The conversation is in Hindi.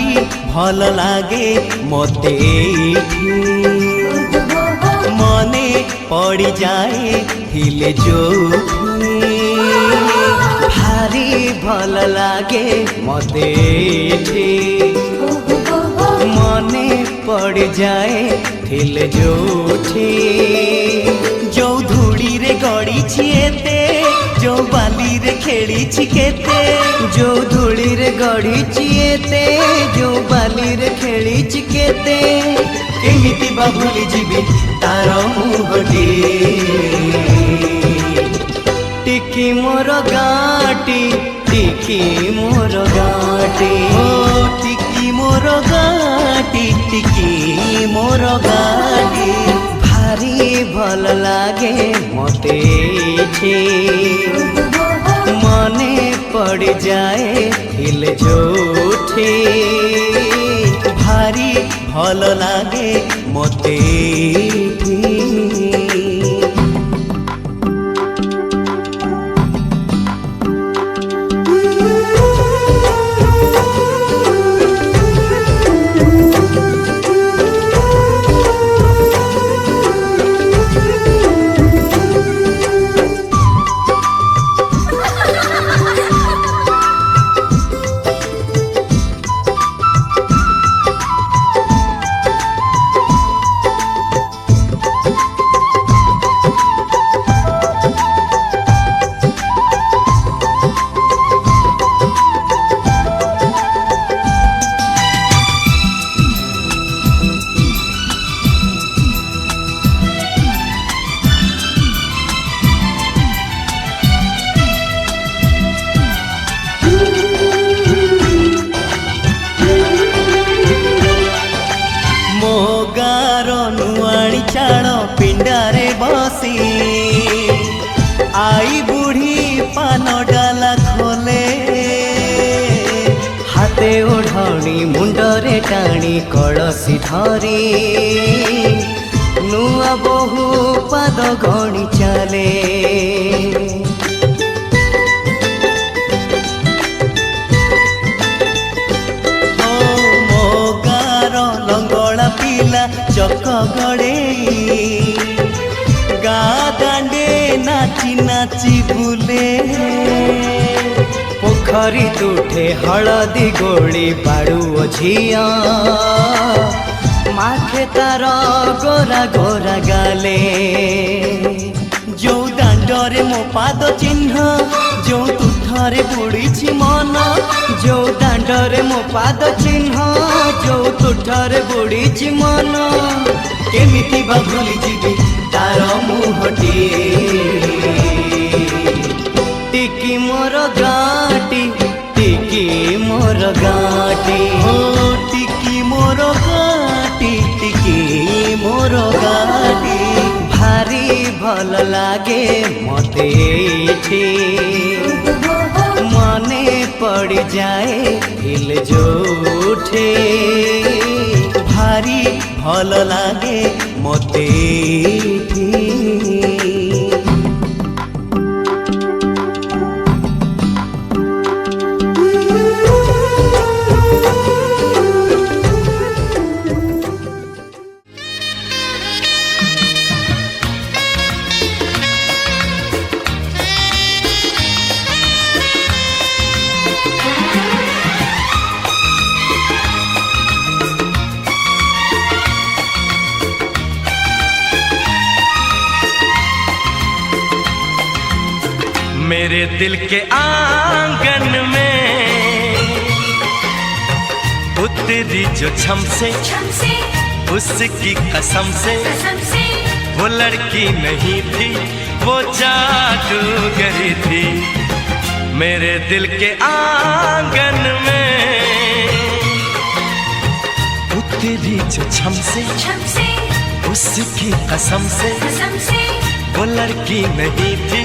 भारी भल लागे मते एठी मने पड़ी जाए हिले जोठी भारी भल लागे मते एठी मने पड़ जाए थिल जोठी जो धूड़ी रे गड़ी छिएते जो बाली रे खेली छिकेते जो धूड़ी रे गड़ी छिएते जो बाली रे खेली छिकेते केमिति बा भूली जीवी तार मुहटी टिकी मोर गाटी टिकी मोर गाटी टिकी मोर गाटी टिकी मोर गाटी भारी भल लागे मते मने पड़ जाए हिल जोठी भारी भल लागे मते चाल पिंडारे बसी आई बुढ़ी पान डाला खोले हाथे ओढ़णी मुंडरे टाणी कलसी धरी नुआ बहु पाद गणी चले लंगड़ा पिला चक गड़े गा दांडे नाची नाची बुले पोखरी तुठे हलदी गोली बाड़ू झिया माखे तार गोरा गोरा गाले जो दांडरे मो पाद चिन्ह जो तुठरे बुड़ी मन जो दांडरे मो पाद चिन्ह जो तुठरे बुड़ी मन केमिति बा भूली जीवी तार मुहटी टिकी मोर गाटी टिकी मोर गाटी टिकी मोर गाटी टिकी मोर गाटी भारी भल लागे मते मने पड़ जाए हिल जोठी भारी भल लागे मते मेरे दिल के आंगन में उतरी जो छम से उसकी कसम से वो लड़की नहीं थी वो जादूगरी थी। मेरे दिल के आंगन में उतरी जो छम से उसकी कसम से वो लड़की नहीं थी।